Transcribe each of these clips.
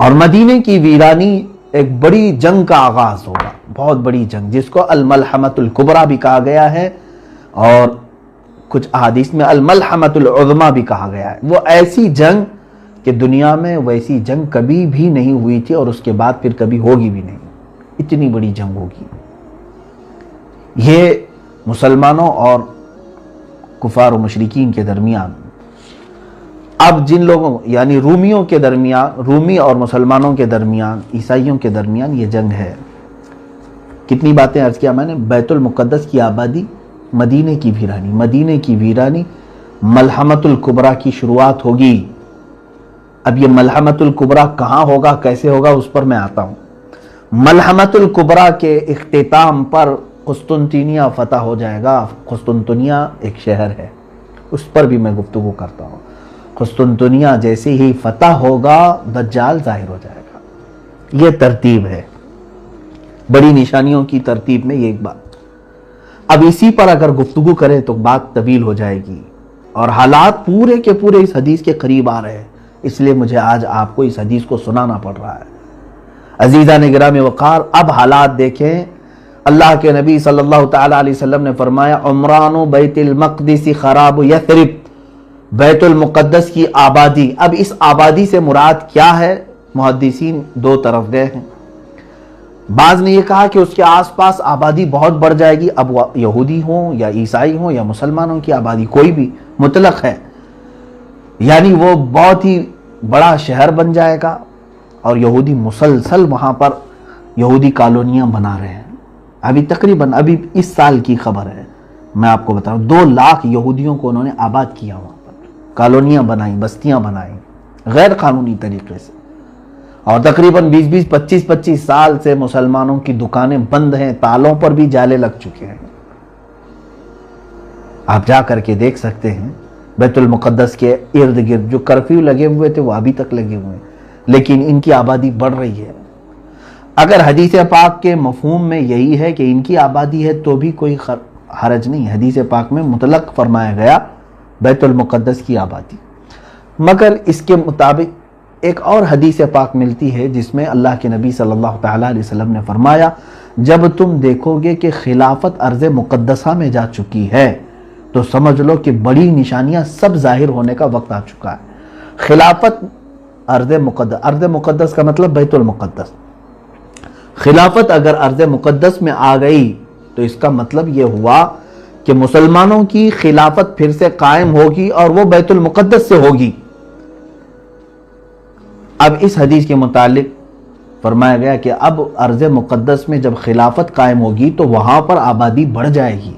اور مدینے کی ویرانی ایک بڑی جنگ کا آغاز ہوگا، بہت بڑی جنگ، جس کو الملحمۃ الکبریٰ بھی کہا گیا ہے اور کچھ احادیث میں الملحمۃ العظمیٰ بھی کہا گیا ہے۔ وہ ایسی جنگ کہ دنیا میں ویسی جنگ کبھی بھی نہیں ہوئی تھی اور اس کے بعد پھر کبھی ہوگی بھی نہیں، اتنی بڑی جنگ ہوگی۔ یہ مسلمانوں اور کفار و مشرکین کے درمیان، اب جن لوگوں یعنی رومیوں کے درمیان، رومی اور مسلمانوں کے درمیان، عیسائیوں کے درمیان یہ جنگ ہے۔ کتنی باتیں عرض کیا میں نے، بیت المقدس کی آبادی، مدینے کی ویرانی، مدینے کی ویرانی، ملحمۃ الکبریٰ کی شروعات ہوگی۔ اب یہ ملحمۃ الکبریٰ کہاں ہوگا، کیسے ہوگا، اس پر میں آتا ہوں۔ ملحمۃ الکبریٰ کے اختتام پر قسطنطنیہ فتح ہو جائے گا۔ قسطنطنیہ ایک شہر ہے، اس پر بھی میں گفتگو کرتا ہوں۔ قسطنطنیہ جیسے ہی فتح ہوگا دجال ظاہر ہو جائے گا۔ یہ ترتیب ہے، بڑی نشانیوں کی ترتیب میں یہ ایک بات۔ اب اسی پر اگر گفتگو کریں تو بات طویل ہو جائے گی اور حالات پورے کے پورے اس حدیث کے قریب آ رہے ہیں، اس لیے مجھے آج آپ کو اس حدیث کو سنانا پڑ رہا ہے۔ عزیزان گرامی وقار، اب حالات دیکھیں۔ اللہ کے نبی صلی اللہ تعالی علیہ وسلم نے فرمایا عمران بیت المقدس خراب یثرب، بیت المقدس کی آبادی۔ اب اس آبادی سے مراد کیا ہے؟ محدثین دو طرف گئے ہیں۔ بعض نے یہ کہا کہ اس کے آس پاس آبادی بہت بڑھ جائے گی، اب یہودی ہوں یا عیسائی ہوں یا مسلمانوں کی آبادی کوئی بھی مطلق ہے، یعنی وہ بہت ہی بڑا شہر بن جائے گا اور یہودی مسلسل وہاں پر یہودی کالونیاں بنا رہے ہیں۔ ابھی تقریباً ابھی اس سال کی خبر ہے، میں آپ کو بتا رہا ہوں، 2 لاکھ یہودیوں کو انہوں نے آباد کیا، وہاں پر کالونیاں بنائیں، بستیاں بنائیں غیر قانونی طریقے سے، اور تقریباً 25 سال سے مسلمانوں کی دکانیں بند ہیں، تالوں پر بھی جالے لگ چکے ہیں۔ آپ جا کر کے دیکھ سکتے ہیں بیت المقدس کے ارد گرد جو کرفیو لگے ہوئے تھے وہ ابھی تک لگے ہوئے ہیں، لیکن ان کی آبادی بڑھ رہی ہے۔ اگر حدیث پاک کے مفہوم میں یہی ہے کہ ان کی آبادی ہے تو بھی کوئی حرج نہیں، حدیث پاک میں مطلق فرمایا گیا بیت المقدس کی آبادی۔ مگر اس کے مطابق ایک اور حدیث پاک ملتی ہے جس میں اللہ کے نبی صلی اللہ تعالی علیہ وسلم نے فرمایا جب تم دیکھو گے کہ خلافت ارض مقدسہ میں جا چکی ہے تو سمجھ لو کہ بڑی نشانیاں سب ظاہر ہونے کا وقت آ چکا ہے۔ خلافت ارض مقدس کا مطلب بیت المقدس، خلافت اگر ارض مقدس میں آ گئی تو اس کا مطلب یہ ہوا کہ مسلمانوں کی خلافت پھر سے قائم ہوگی اور وہ بیت المقدس سے ہوگی۔ اب اس حدیث کے متعلق فرمایا گیا کہ اب ارض مقدس میں جب خلافت قائم ہوگی تو وہاں پر آبادی بڑھ جائے گی،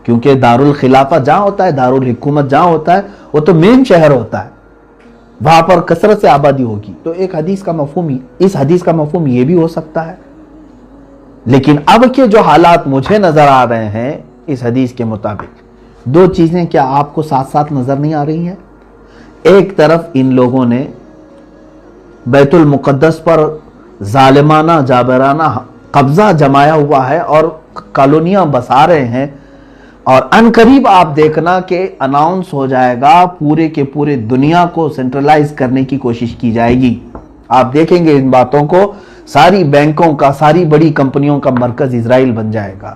کیونکہ دارالخلافہ جہاں ہوتا ہے، دارالحکومت جہاں ہوتا ہے وہ تو مین شہر ہوتا ہے، وہاں پر کثرت سے آبادی ہوگی۔ تو ایک حدیث کا مفہوم، اس حدیث کا مفہوم یہ بھی ہو سکتا ہے، لیکن اب کے جو حالات مجھے نظر آ رہے ہیں اس حدیث کے مطابق، 2 چیزیں کیا آپ کو ساتھ ساتھ نظر نہیں آ رہی ہیں؟ ایک طرف ان لوگوں نے بیت المقدس پر ظالمانہ جابرانہ قبضہ جمایا ہوا ہے اور کالونیاں بسا رہے ہیں، اور ان قریب آپ دیکھنا کہ اناؤنس ہو جائے گا، پورے کے پورے دنیا کو سینٹرلائز کرنے کی کوشش کی جائے گی۔ آپ دیکھیں گے ان باتوں کو، ساری بینکوں کا، ساری بڑی کمپنیوں کا مرکز اسرائیل بن جائے گا۔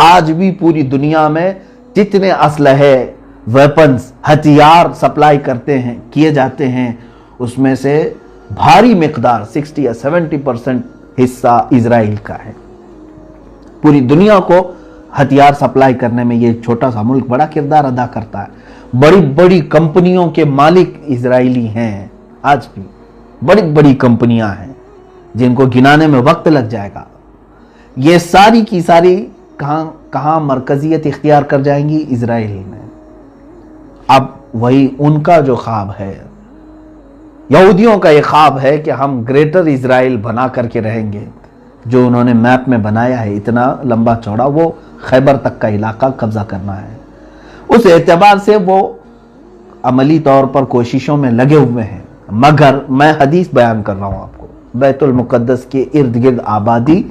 آج بھی پوری دنیا میں جتنے اسلحے، ویپنز، ہتھیار سپلائی کرتے ہیں، کیے جاتے ہیں، اس میں سے بھاری مقدار 60 یا 70% حصہ اسرائیل کا ہے۔ پوری دنیا کو ہتھیار سپلائی کرنے میں یہ چھوٹا سا ملک بڑا کردار ادا کرتا ہے۔ بڑی بڑی کمپنیوں کے مالک اسرائیلی ہیں، آج بھی بڑی بڑی کمپنیاں ہیں جن کو گنانے میں وقت لگ جائے گا۔ یہ ساری کی ساری کہاں مرکزیت اختیار کر جائیں گی؟ اسرائیل میں۔ اب وہی ان کا جو خواب ہے، یہودیوں کا یہ خواب ہے کہ ہم گریٹر اسرائیل بنا کر کے رہیں گے، جو انہوں نے میپ میں بنایا ہے اتنا لمبا چوڑا، وہ خیبر تک کا علاقہ قبضہ کرنا ہے۔ اس اعتبار سے وہ عملی طور پر کوششوں میں لگے ہوئے ہیں، مگر میں حدیث بیان کر رہا ہوں آپ کو، بیت المقدس کے ارد گرد آبادی،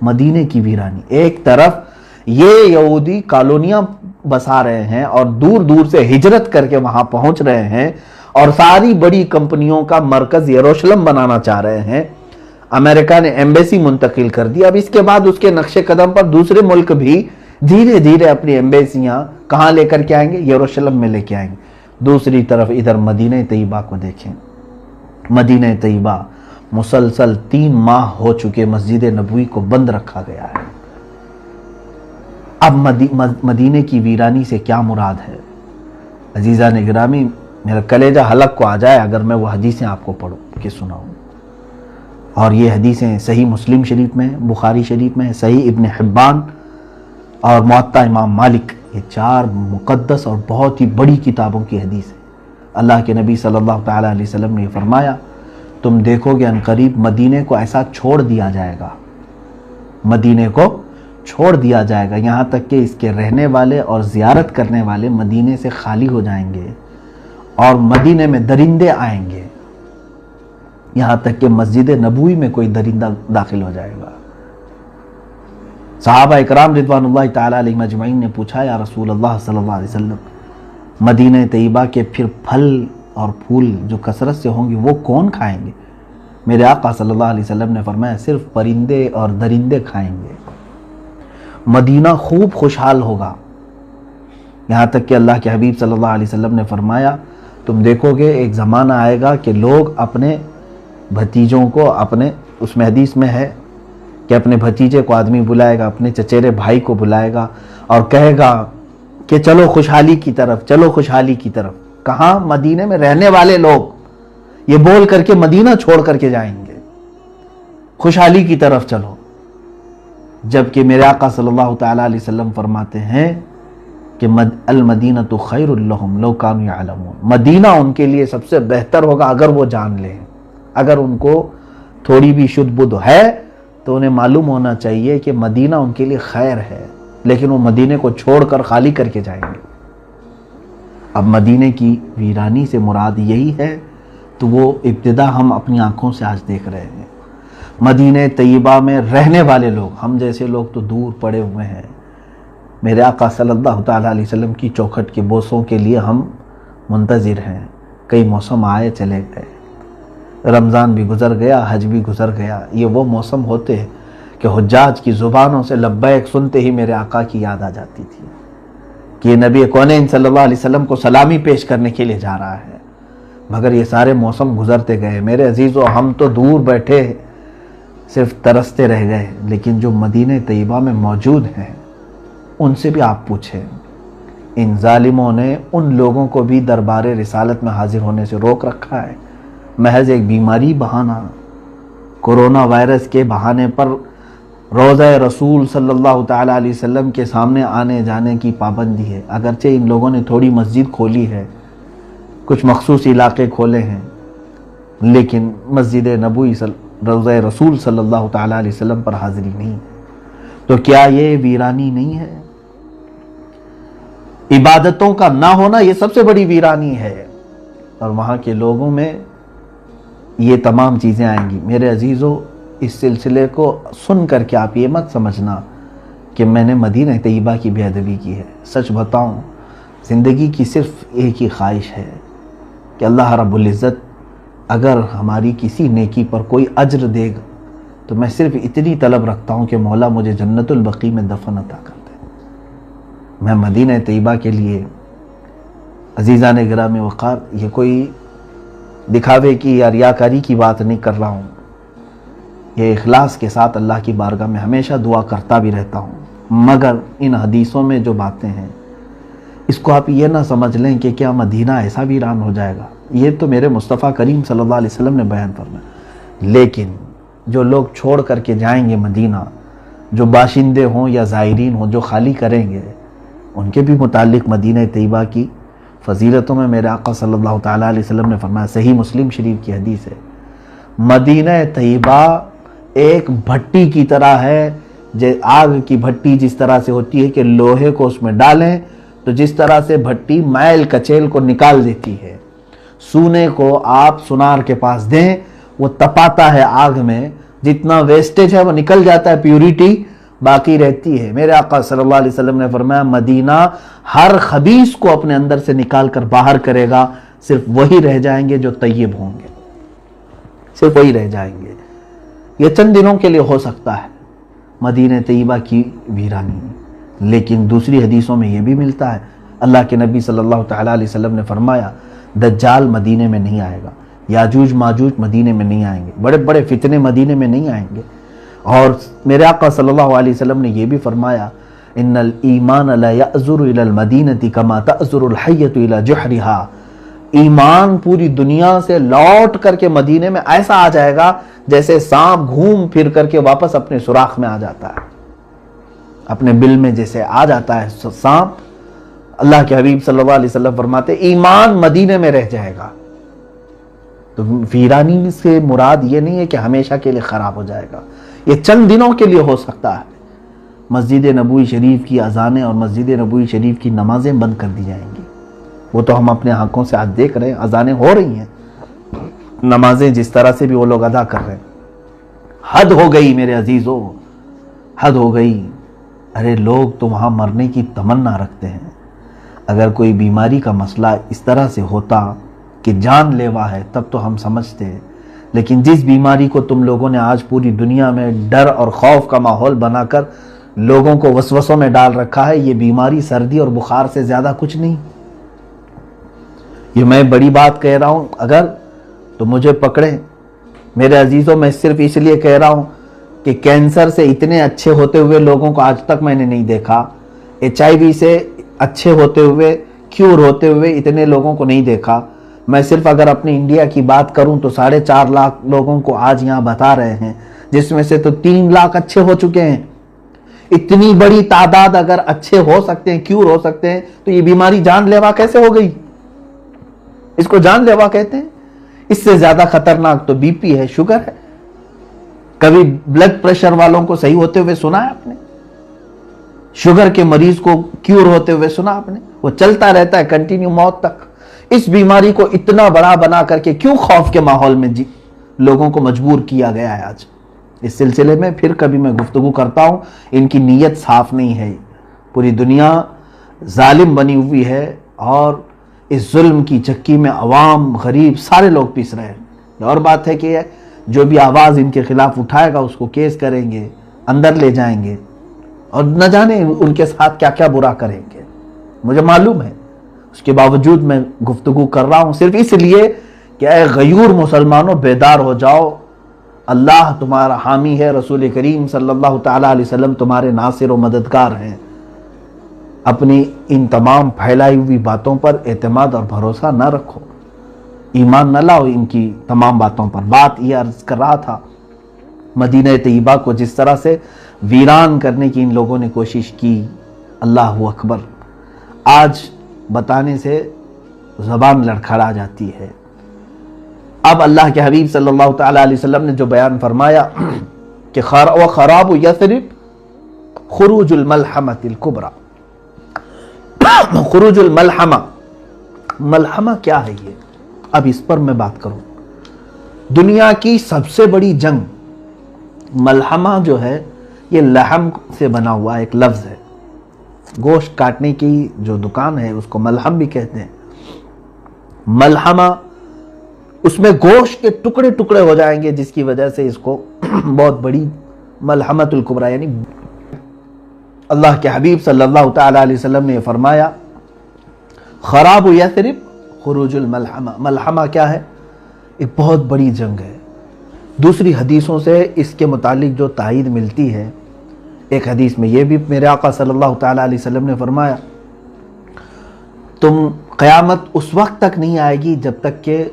مدینے کی ویرانی۔ ایک طرف یہ یہودی کالونیاں بسا رہے ہیں اور دور دور سے ہجرت کر کے وہاں پہنچ رہے ہیں، اور ساری بڑی کمپنیوں کا مرکز یروشلم بنانا چاہ رہے ہیں. امریکہ نے ایمبیسی منتقل کر دی. اب اس کے بعد اس کے نقش قدم پر دوسرے ملک بھی دھیرے دھیرے اپنی ایمبیسیاں کہاں لے کر کے آئیں گے؟ یروشلم میں لے کے آئیں گے. دوسری طرف ادھر مدینہ طیبہ کو دیکھیں. مدینہ طیبہ مسلسل 3 ماہ ہو چکے مسجد نبوی کو بند رکھا گیا ہے. اب مدینے کی ویرانی سے کیا مراد ہے؟ عزیزان گرامی، میرا کلیجہ حلق کو آ جائے اگر میں وہ حدیثیں آپ کو پڑھوں کہ سناؤں. اور یہ حدیثیں صحیح مسلم شریف میں، بخاری شریف میں، صحیح ابن حبان اور موطا امام مالک، یہ 4 مقدس اور بہت ہی بڑی کتابوں کی حدیث ہے. اللہ کے نبی صلی اللہ تعالیٰ علیہ وسلم نے فرمایا، تم دیکھو گے عنقریب مدینے کو ایسا چھوڑ دیا جائے گا، مدینے کو چھوڑ دیا جائے گا، یہاں تک کہ اس کے رہنے والے اور زیارت کرنے والے مدینے سے خالی ہو جائیں گے اور مدینے میں درندے آئیں گے، یہاں تک کہ مسجد نبوی میں کوئی درندہ داخل ہو جائے گا. صحابہ اکرام رضوان اللہ تعالیٰ علیہم اجمعین نے پوچھا، یا رسول اللہ صلی اللہ علیہ وسلم، مدینہ طیبہ کے پھر پھل اور پھول جو کثرت سے ہوں گے وہ کون کھائیں گے؟ میرے آقا صلی اللہ علیہ وسلم نے فرمایا، صرف پرندے اور درندے کھائیں گے. مدینہ خوب خوشحال ہوگا، یہاں تک کہ اللہ کے حبیب صلی اللہ علیہ وسلم نے فرمایا، تم دیکھو گے ایک زمانہ آئے گا کہ لوگ اپنے بھتیجوں کو، اپنے اس میں حدیث میں ہے کہ اپنے بھتیجے کو آدمی بلائے گا، اپنے چچیرے بھائی کو بلائے گا اور کہے گا کہ چلو خوشحالی کی طرف، چلو خوشحالی کی طرف. کہاں؟ مدینے میں رہنے والے لوگ یہ بول کر کے مدینہ چھوڑ کر کے جائیں گے، خوشحالی کی طرف چلو. جبکہ میرے آقا صلی اللہ تعالیٰ علیہ وسلم فرماتے ہیں کہ المدینۃ خیر لہم لو کانوا یعلمون، مدینہ ان کے لیے سب سے بہتر ہوگا اگر وہ جان لیں. اگر ان کو تھوڑی بھی شد بد ہے تو انہیں معلوم ہونا چاہیے کہ مدینہ ان کے لیے خیر ہے، لیکن وہ مدینے کو چھوڑ کر خالی کر کے جائیں گے. اب مدینے کی ویرانی سے مراد یہی ہے تو وہ ابتدا ہم اپنی آنکھوں سے آج دیکھ رہے ہیں. مدینہ طیبہ میں رہنے والے لوگ، ہم جیسے لوگ تو دور پڑے ہوئے ہیں. میرے آقا صلی اللہ تعالیٰ علیہ وسلم کی چوکھٹ کے بوسوں کے لیے ہم منتظر ہیں. کئی موسم آئے چلے گئے، رمضان بھی گزر گیا، حج بھی گزر گیا. یہ وہ موسم ہوتے ہیں کہ حجاج کی زبانوں سے لبیک سنتے ہی میرے آقا کی یاد آ جاتی تھی کہ یہ نبی کونین صلی اللہ علیہ وسلم کو سلامی پیش کرنے کے لیے جا رہا ہے. مگر یہ سارے موسم گزرتے گئے. میرے عزیزو، ہم تو دور بیٹھے صرف ترستے رہ گئے، لیکن جو مدینہ طیبہ میں موجود ہیں ان سے بھی آپ پوچھیں. ان ظالموں نے ان لوگوں کو بھی دربار رسالت میں حاضر ہونے سے روک رکھا ہے. محض ایک بیماری بہانہ، کورونا وائرس کے بہانے پر روضہ رسول صلی اللہ تعالیٰ علیہ وسلم کے سامنے آنے جانے کی پابندی ہے. اگرچہ ان لوگوں نے تھوڑی مسجد کھولی ہے، کچھ مخصوص علاقے کھولے ہیں، لیکن مسجد نبوی روضہ رسول صلی اللہ تعالیٰ علیہ وسلم پر حاضری نہیں. تو کیا یہ ویرانی نہیں ہے؟ عبادتوں کا نہ ہونا یہ سب سے بڑی ویرانی ہے، اور وہاں کے لوگوں میں یہ تمام چیزیں آئیں گی. میرے عزیزو، اس سلسلے کو سن کر کے آپ یہ مت سمجھنا کہ میں نے مدینہ طیبہ کی بے ادبی کی ہے. سچ بتاؤں، زندگی کی صرف ایک ہی خواہش ہے کہ اللہ رب العزت اگر ہماری کسی نیکی پر کوئی اجر دے گا تو میں صرف اتنی طلب رکھتا ہوں کہ مولا مجھے جنت البقیع میں دفن عطا کر دے. میں مدینہ طیبہ کے لیے، عزیزان گرامی وقار، یہ کوئی دکھاوے کی یا ریاکاری کی بات نہیں کر رہا ہوں. یہ اخلاص کے ساتھ اللہ کی بارگاہ میں ہمیشہ دعا کرتا بھی رہتا ہوں. مگر ان حدیثوں میں جو باتیں ہیں اس کو آپ یہ نہ سمجھ لیں کہ کیا مدینہ ایسا ویران ہو جائے گا. یہ تو میرے مصطفیٰ کریم صلی اللہ علیہ وسلم نے بیان فرمایا. لیکن جو لوگ چھوڑ کر کے جائیں گے مدینہ، جو باشندے ہوں یا زائرین ہوں جو خالی کریں گے، ان کے بھی متعلق مدینہ طیبہ کی فضیلتوں میں میرے آقا صلی اللہ تعالیٰ علیہ وسلم نے فرمایا، صحیح مسلم شریف کی حدیث ہے، مدینہ طیبہ ایک بھٹی کی طرح ہے. آگ کی بھٹی جس طرح سے ہوتی ہے کہ لوہے کو اس میں ڈالیں تو جس طرح سے بھٹی میل کچیل کو نکال دیتی ہے، سونے کو آپ سونار کے پاس دیں وہ تپاتا ہے آگ میں، جتنا ویسٹیج ہے وہ نکل جاتا ہے، پیوریٹی باقی رہتی ہے. میرے آقا صلی اللہ علیہ وسلم نے فرمایا، مدینہ ہر خبیث کو اپنے اندر سے نکال کر باہر کرے گا صرف وہی رہ جائیں گے جو طیب ہوں گے، صرف وہی رہ جائیں گے۔ یہ چند دنوں کے لیے ہو سکتا ہے مدینہ طیبہ کی ویرانی، لیکن دوسری حدیثوں میں یہ بھی ملتا ہے، اللہ کے نبی صلی اللہ تعالیٰ علیہ وسلم نے فرمایا دجال مدینے میں نہیں آئے گا، یاجوج ماجوج مدینے میں نہیں آئیں گے، بڑے بڑے فتنے مدینے میں نہیں آئیں گے۔ اور میرے آقا صلی اللہ علیہ وسلم نے یہ بھی فرمایا ان الایمان لا یأزر الی المدینہ کما تأزر الحیۃ الی جحرہا، ایمان پوری دنیا سے لوٹ کر کے مدینے میں ایسا آ جائے گا جیسے سانپ گھوم پھر کر کے واپس اپنے سوراخ میں آ جاتا ہے، اپنے بل میں جیسے آ جاتا ہے سانپ۔ اللہ کے حبیب صلی اللہ علیہ وسلم فرماتے ایمان مدینے میں رہ جائے گا۔ تو ویرانی سے مراد یہ نہیں ہے کہ ہمیشہ کے لیے خراب ہو جائے گا، یہ چند دنوں کے لیے ہو سکتا ہے۔ مسجد نبوی شریف کی اذانیں اور مسجد نبوی شریف کی نمازیں بند کر دی جائیں گی، وہ تو ہم اپنے آنکھوں سے آج دیکھ رہے ہیں، اذانیں ہو رہی ہیں، نمازیں جس طرح سے بھی وہ لوگ ادا کر رہے ہیں۔ حد ہو گئی میرے عزیزوں، حد ہو گئی۔ ارے لوگ تو وہاں مرنے کی تمنا رکھتے ہیں، اگر کوئی بیماری کا مسئلہ اس طرح سے ہوتا کہ جان لیوا ہے تب تو ہم سمجھتے ہیں، لیکن جس بیماری کو تم لوگوں نے آج پوری دنیا میں ڈر اور خوف کا ماحول بنا کر لوگوں کو وسوسوں میں ڈال رکھا ہے، یہ بیماری سردی اور بخار سے زیادہ کچھ نہیں۔ یہ میں بڑی بات کہہ رہا ہوں، اگر تو مجھے پکڑیں میرے عزیزوں، میں صرف اس لیے کہہ رہا ہوں کہ کینسر سے اتنے اچھے ہوتے ہوئے لوگوں کو آج تک میں نے نہیں دیکھا، HIV سے اچھے ہوتے ہوئے، کیور ہوتے ہوئے اتنے لوگوں کو نہیں دیکھا۔ میں صرف اگر اپنی انڈیا کی بات کروں تو 4.5 لاکھ لوگوں کو آج یہاں بتا رہے ہیں، جس میں سے تو 3 لاکھ اچھے ہو چکے ہیں۔ اتنی بڑی تعداد اگر اچھے ہو سکتے ہیں، کیور ہو سکتے ہیں، تو یہ بیماری جان لیوا کیسے ہو گئی؟ اس کو جان لیوا کہتے ہیں۔ اس سے زیادہ خطرناک تو BP ہے، شوگر ہے۔ کبھی بلڈ پریشر والوں کو صحیح ہوتے ہوئے سنا ہے آپ نے؟ شوگر کے مریض کو کیور ہوتے ہوئے سنا آپ نے؟ وہ چلتا رہتا ہے کنٹینیو موت تک۔ اس بیماری کو اتنا بڑا بنا کر کے کیوں خوف کے ماحول میں لوگوں کو مجبور کیا گیا ہے آج؟ اس سلسلے میں پھر کبھی میں گفتگو کرتا ہوں، ان کی نیت صاف نہیں ہے، پوری دنیا ظالم بنی ہوئی ہے اور اس ظلم کی چکی میں عوام، غریب، سارے لوگ پیس رہے ہیں۔ اور بات ہے کہ جو بھی آواز ان کے خلاف اٹھائے گا اس کو کیس کریں گے، اندر لے جائیں گے، اور نہ جانے ان کے ساتھ کیا کیا برا کریں گے، مجھے معلوم ہے۔ اس کے باوجود میں گفتگو کر رہا ہوں صرف اس لیے کہ اے غیور مسلمانوں بیدار ہو جاؤ، اللہ تمہارا حامی ہے، رسول کریم صلی اللہ تعالیٰ علیہ وسلم تمہارے ناصر و مددگار ہیں۔ اپنی ان تمام پھیلائی ہوئی باتوں پر اعتماد اور بھروسہ نہ رکھو، ایمان نہ لاؤ ان کی تمام باتوں پر۔ بات یہ عرض کر رہا تھا، مدینہ طیبہ کو جس طرح سے ویران کرنے کی ان لوگوں نے کوشش کی، اللہ اکبر، آج بتانے سے زبان لڑکھڑا جاتی ہے۔ اب اللہ کے حبیب صلی اللہ تعالیٰ علیہ وسلم نے جو بیان فرمایا کہ وَخَرَابُ يَثْرِبْ خُرُوجُ الْمَلْحَمَةِ الْكُبْرَى، خروج الملحمہ، ملحمہ کیا ہے یہ؟ اب اس پر میں بات کروں۔ دنیا کی سب سے بڑی جنگ، ملحمہ جو ہے یہ لحم سے بنا ہوا ایک لفظ ہے، گوشت کاٹنے کی جو دکان ہے اس کو ملحم بھی کہتے ہیں۔ ملحمہ، اس میں گوشت کے ٹکڑے ٹکڑے ہو جائیں گے، جس کی وجہ سے اس کو بہت بڑی ملحمۃ الکبریٰ، یعنی اللہ کے حبیب صلی اللہ تعالیٰ علیہ وسلم نے فرمایا خراب یثرب خروج الملحمہ۔ ملحمہ کیا ہے؟ ایک بہت بڑی جنگ ہے۔ دوسری حدیثوں سے اس کے متعلق جو تائید ملتی ہے، ایک حدیث میں یہ بھی میرے آقا صلی اللہ تعالیٰ علیہ وسلم نے فرمایا تم قیامت اس وقت تک نہیں آئے گی جب تک کہ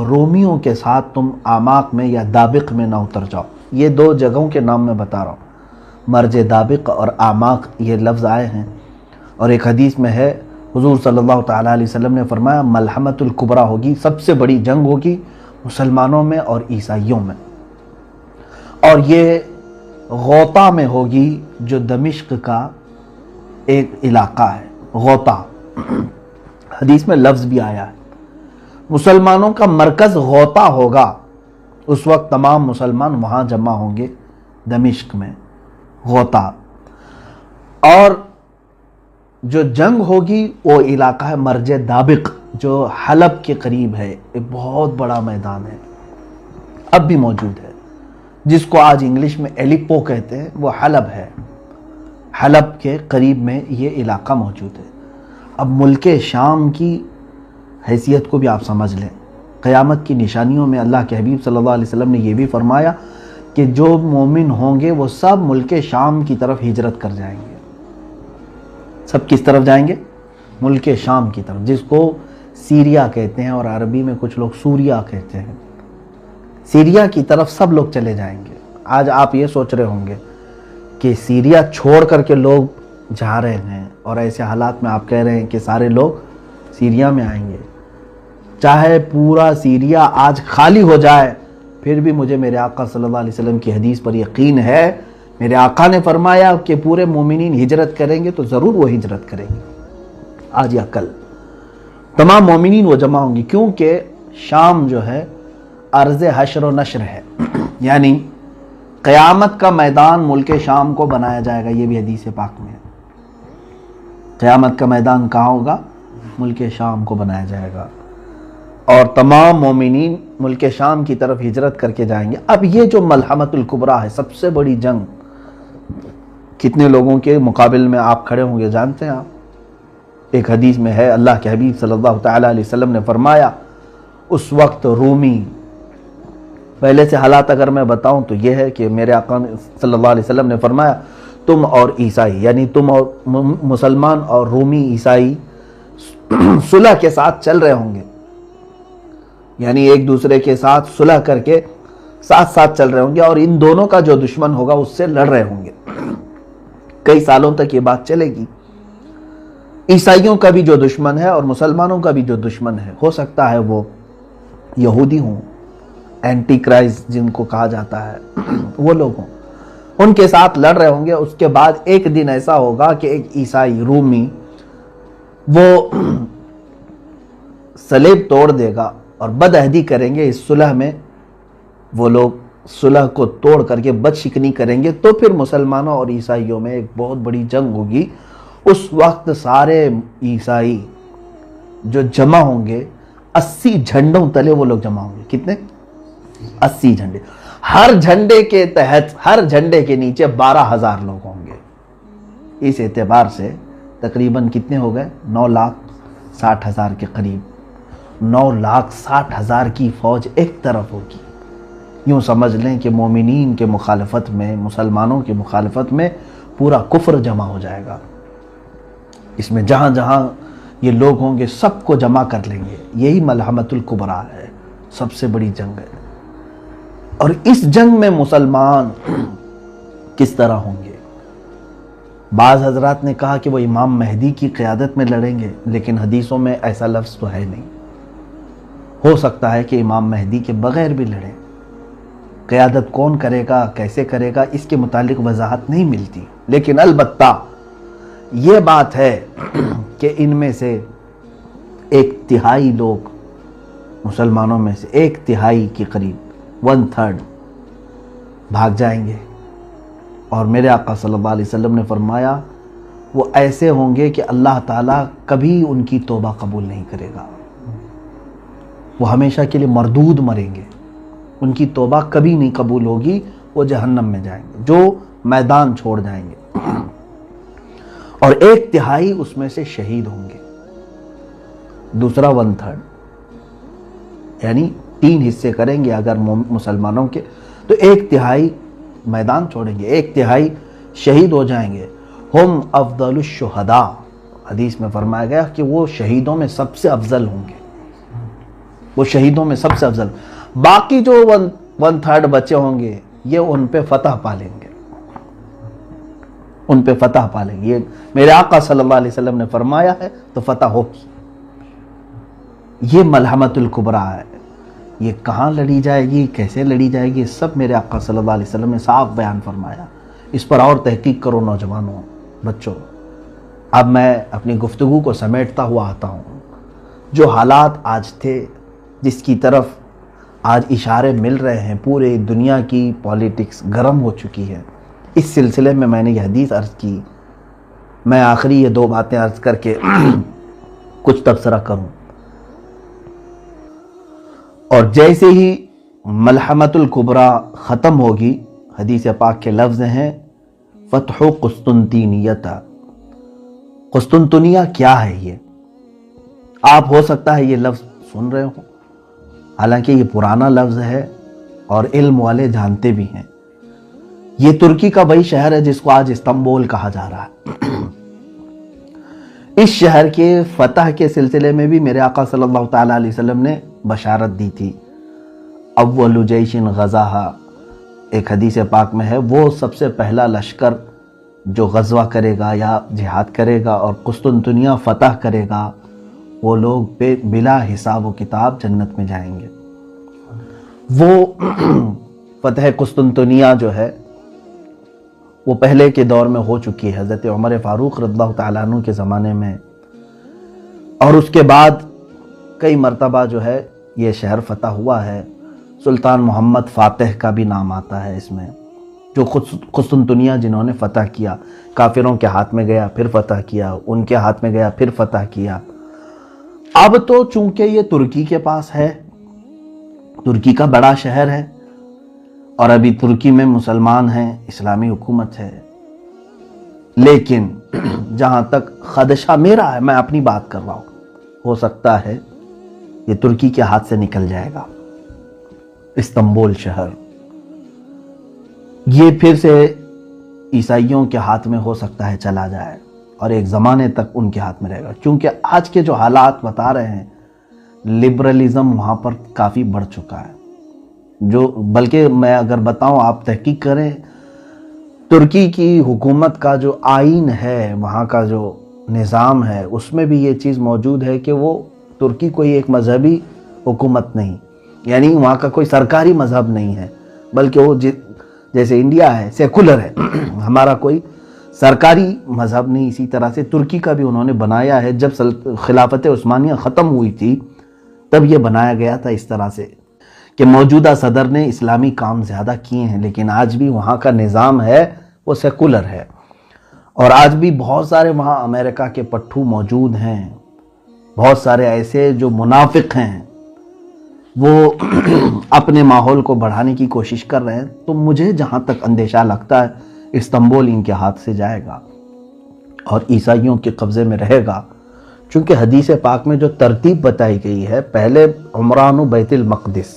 رومیوں کے ساتھ تم آماق میں یا دابق میں نہ اتر جاؤ۔ یہ 2 جگہوں کے نام میں بتا رہا ہوں، مرج دابق اور آماق، یہ لفظ آئے ہیں۔ اور ایک حدیث میں ہے حضور صلی اللہ تعالیٰ علیہ وسلم نے فرمایا ملحمۃ الکبریٰ ہوگی، سب سے بڑی جنگ ہوگی مسلمانوں میں اور عیسائیوں میں، اور یہ غوطہ میں ہوگی جو دمشق کا ایک علاقہ ہے، غوطہ، حدیث میں لفظ بھی آیا ہے۔ مسلمانوں کا مرکز غوطہ ہوگا، اس وقت تمام مسلمان وہاں جمع ہوں گے دمشق میں، غوطہ۔ اور جو جنگ ہوگی وہ علاقہ ہے مرج دابق، جو حلب کے قریب ہے، ایک بہت بڑا میدان ہے، اب بھی موجود ہے، جس کو آج انگلش میں ایلیپو کہتے ہیں، وہ حلب ہے۔ حلب کے قریب میں یہ علاقہ موجود ہے۔ اب ملک شام کی حیثیت کو بھی آپ سمجھ لیں۔ قیامت کی نشانیوں میں اللہ کے حبیب صلی اللہ علیہ وسلم نے یہ بھی فرمایا کہ جو مومن ہوں گے وہ سب ملک شام کی طرف ہجرت کر جائیں گے۔ سب کس طرف جائیں گے؟ ملک شام کی طرف، جس کو سیریا کہتے ہیں، اور عربی میں کچھ لوگ سوریا کہتے ہیں۔ سیریا کی طرف سب لوگ چلے جائیں گے۔ آج آپ یہ سوچ رہے ہوں گے کہ سیریا چھوڑ کر کے لوگ جا رہے ہیں، اور ایسے حالات میں آپ کہہ رہے ہیں کہ سارے لوگ سیریا میں آئیں گے۔ چاہے پورا سیریا آج خالی ہو جائے، پھر بھی مجھے میرے آقا صلی اللہ علیہ وسلم کی حدیث پر یقین ہے، میرے آقا نے فرمایا کہ پورے مومنین ہجرت کریں گے تو ضرور وہ ہجرت کریں گے، آج یا کل تمام مومنین وہ جمع ہوں گی، کیونکہ شام جو ہے ارض حشر و نشر ہے، یعنی قیامت کا میدان ملک شام کو بنایا جائے گا۔ یہ بھی حدیث پاک میں ہے، قیامت کا میدان کہاں ہوگا؟ ملک شام کو بنایا جائے گا، اور تمام مومنین ملک شام کی طرف ہجرت کر کے جائیں گے۔ اب یہ جو ملحمۃ الکبریٰ ہے، سب سے بڑی جنگ، کتنے لوگوں کے مقابل میں آپ کھڑے ہوں گے جانتے ہیں آپ؟ ایک حدیث میں ہے، اللہ کے حبیب صلی اللہ تعالیٰ علیہ وسلم نے فرمایا اس وقت رومی، پہلے سے حالات اگر میں بتاؤں تو یہ ہے کہ میرے آقا صلی اللہ علیہ وسلم نے فرمایا تم اور عیسائی، یعنی تم اور مسلمان اور رومی عیسائی صلح کے ساتھ چل رہے ہوں گے، یعنی ایک دوسرے کے ساتھ صلح کر کے ساتھ ساتھ چل رہے ہوں گے، اور ان دونوں کا جو دشمن ہوگا اس سے لڑ رہے ہوں گے۔ کئی سالوں تک یہ بات چلے گی۔ عیسائیوں کا بھی جو دشمن ہے اور مسلمانوں کا بھی جو دشمن ہے، ہو سکتا ہے وہ یہودی ہوں، اینٹی کرائسٹ جن کو کہا جاتا ہے، وہ لوگ ہوں، ان کے ساتھ لڑ رہے ہوں گے۔ اس کے بعد ایک دن ایسا ہوگا کہ ایک عیسائی رومی وہ صلیب توڑ دے گا اور بدعہدی کریں گے، اس صلح میں وہ لوگ صلح کو توڑ کر کے بد شکنی کریں گے، تو پھر مسلمانوں اور عیسائیوں میں ایک بہت بڑی جنگ ہوگی۔ اس وقت سارے عیسائی جو جمع ہوں گے، 80 جھنڈوں تلے وہ لوگ جمع ہوں گے۔ کتنے؟ 80 جھنڈے، ہر جھنڈے کے تحت، ہر جھنڈے کے نیچے 12,000 لوگ ہوں گے۔ اس اعتبار سے تقریباً کتنے ہو گئے؟ 9,60,000 کے قریب، 9,60,000 کی فوج ایک طرف ہوگی۔ یوں سمجھ لیں کہ مومنین کے مخالفت میں، مسلمانوں کے مخالفت میں پورا کفر جمع ہو جائے گا۔ اس میں جہاں جہاں یہ لوگ ہوں گے سب کو جمع کر لیں گے۔ یہی ملحمۃ الکبریٰ ہے، سب سے بڑی جنگ ہے۔ اور اس جنگ میں مسلمان کس طرح ہوں گے؟ بعض حضرات نے کہا کہ وہ امام مہدی کی قیادت میں لڑیں گے، لیکن حدیثوں میں ایسا لفظ تو ہے نہیں۔ ہو سکتا ہے کہ امام مہدی کے بغیر بھی لڑیں۔ قیادت کون کرے گا، کیسے کرے گا، اس کے متعلق وضاحت نہیں ملتی، لیکن البتہ یہ بات ہے کہ ان میں سے 1/3 لوگ، مسلمانوں میں سے 1/3 کے قریب، 1/3 بھاگ جائیں گے۔ اور میرے آقا صلی اللہ علیہ وسلم نے فرمایا وہ ایسے ہوں گے کہ اللہ تعالیٰ کبھی ان کی توبہ قبول نہیں کرے گا، وہ ہمیشہ کے لیے مردود مریں گے، ان کی توبہ کبھی نہیں قبول ہوگی، وہ جہنم میں جائیں گے، جو میدان چھوڑ جائیں گے۔ اور 1/3 اس میں سے شہید ہوں گے، دوسرا 1/3، یعنی 3 حصے کریں گے اگر مسلمانوں کے، تو 1/3 میدان چھوڑیں گے، 1/3 شہید ہو جائیں گے۔ ہم افضل الشہداء، حدیث میں فرمایا گیا کہ وہ شہیدوں میں سب سے افضل ہوں گے، وہ شہیدوں میں سب سے افضل۔ باقی جو 1/3 بچے ہوں گے یہ ان پہ فتح پالیں گے، ان پہ فتح پالیں گے۔ یہ میرے آقا صلی اللہ علیہ وسلم نے فرمایا ہے تو فتح ہوگی۔ یہ ملحمۃ الکبریٰ ہے۔ یہ کہاں لڑی جائے گی، کیسے لڑی جائے گی، سب میرے آقا صلی اللہ علیہ وسلم نے صاف بیان فرمایا۔ اس پر اور تحقیق کرو نوجوانوں، بچوں۔ اب میں اپنی گفتگو کو سمیٹتا ہوا آتا ہوں۔ جو حالات آج تھے، جس کی طرف آج اشارے مل رہے ہیں، پورے دنیا کی پولیٹکس گرم ہو چکی ہے، اس سلسلے میں نے یہ حدیث عرض کی۔ میں آخری یہ 2 باتیں عرض کر کے کچھ تبصرہ کروں۔ اور جیسے ہی ملحمۃ الکبریٰ ختم ہوگی، حدیث پاک کے لفظ ہیں فتح قسطنطینیۃ۔ قسطنطنیہ کیا ہے؟ یہ آپ ہو سکتا ہے یہ لفظ سن رہے ہوں، حالانکہ یہ پرانا لفظ ہے اور علم والے جانتے بھی ہیں۔ یہ ترکی کا وہی شہر ہے جس کو آج استنبول کہا جا رہا ہے۔ اس شہر کے فتح کے سلسلے میں بھی میرے آقا صلی اللہ تعالیٰ علیہ وسلم نے بشارت دی تھی۔ اول جیش غزاہا، ایک حدیث پاک میں ہے، وہ سب سے پہلا لشکر جو غزوہ کرے گا یا جہاد کرے گا اور قسطنطنیہ فتح کرے گا، وہ لوگ بلا حساب و کتاب جنت میں جائیں گے۔ وہ فتح قسطنطنیہ جو ہے وہ پہلے کے دور میں ہو چکی ہے، حضرت عمر فاروق رضی اللہ تعالیٰ عنہ کے زمانے میں، اور اس کے بعد کئی مرتبہ جو ہے یہ شہر فتح ہوا ہے۔ سلطان محمد فاتح کا بھی نام آتا ہے اس میں، جو قسطنطنیہ جنہوں نے فتح کیا، کافروں کے ہاتھ میں گیا پھر فتح کیا، ان کے ہاتھ میں گیا پھر فتح کیا۔ اب تو چونکہ یہ ترکی کے پاس ہے، ترکی کا بڑا شہر ہے، اور ابھی ترکی میں مسلمان ہیں، اسلامی حکومت ہے، لیکن جہاں تک خدشہ میرا ہے، میں اپنی بات کر رہا ہوں، ہو سکتا ہے یہ ترکی کے ہاتھ سے نکل جائے گا۔ استنبول شہر یہ پھر سے عیسائیوں کے ہاتھ میں ہو سکتا ہے چلا جائے، اور ایک زمانے تک ان کے ہاتھ میں رہے گا، کیونکہ آج کے جو حالات بتا رہے ہیں، لبرلزم وہاں پر کافی بڑھ چکا ہے۔ جو بلکہ میں اگر بتاؤں، آپ تحقیق کریں، ترکی کی حکومت کا جو آئین ہے، وہاں کا جو نظام ہے، اس میں بھی یہ چیز موجود ہے کہ وہ ترکی کوئی ایک مذہبی حکومت نہیں، یعنی وہاں کا کوئی سرکاری مذہب نہیں ہے، بلکہ وہ جیسے انڈیا ہے سیکولر ہے، ہمارا کوئی سرکاری مذہب نہیں۔ اسی طرح سے ترکی کا بھی انہوں نے بنایا ہے، جب خلافت عثمانیہ ختم ہوئی تھی تب یہ بنایا گیا تھا اس طرح سے کہ موجودہ صدر نے اسلامی کام زیادہ کیے ہیں، لیکن آج بھی وہاں کا نظام ہے وہ سیکولر ہے، اور آج بھی بہت سارے وہاں امریکہ کے پٹھو موجود ہیں، بہت سارے ایسے جو منافق ہیں، وہ اپنے ماحول کو بڑھانے کی کوشش کر رہے ہیں۔ تو مجھے جہاں تک اندیشہ لگتا ہے استنبول ان کے ہاتھ سے جائے گا اور عیسائیوں کے قبضے میں رہے گا، چونکہ حدیث پاک میں جو ترتیب بتائی گئی ہے، پہلے عمران و بیت المقدس،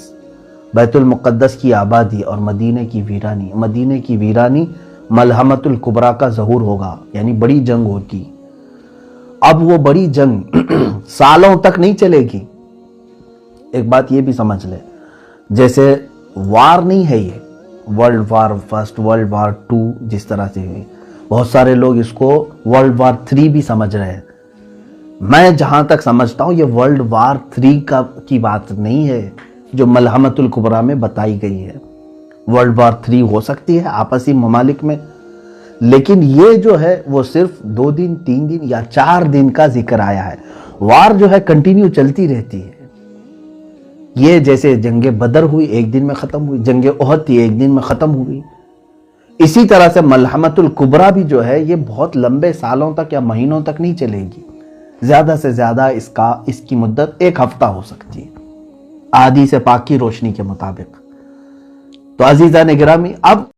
بیت المقدس کی آبادی اور مدینے کی ویرانی۔ مدینے کی ویرانی ملحمۃ الکبریٰ کا ظہور ہوگا، یعنی بڑی جنگ ہوگی۔ اب وہ بڑی جنگ سالوں تک نہیں چلے گی۔ ایک بات یہ بھی سمجھ لے، جیسے وار نہیں ہے یہ world war first, world war 2 جس طرح سے ہوئی، بہت سارے لوگ اس کو ورلڈ وار 3 بھی سمجھ رہے ہیں۔ میں جہاں تک سمجھتا ہوں یہ ورلڈ وار 3 کی بات نہیں ہے جو ملحمۃ الکبریٰ میں بتائی گئی ہے۔ ورلڈ وار 3 ہو سکتی ہے آپسی ممالک میں، لیکن یہ جو ہے وہ صرف 2 دن 3 دن یا 4 دن کا ذکر آیا ہے۔ وار جو ہے کنٹینیو چلتی رہتی ہے۔ یہ جیسے جنگ بدر ہوئی، ایک دن میں ختم ہوئی، جنگ احد تھی، ایک دن میں ختم ہوئی، اسی طرح سے ملحمۃ الکبریٰ بھی جو ہے یہ بہت لمبے سالوں تک یا مہینوں تک نہیں چلے گی، زیادہ سے زیادہ اس کی مدت 1 ہفتہ ہو سکتی ہے احادیث پاک کی روشنی کے مطابق۔ تو عزیزان گرامی، اب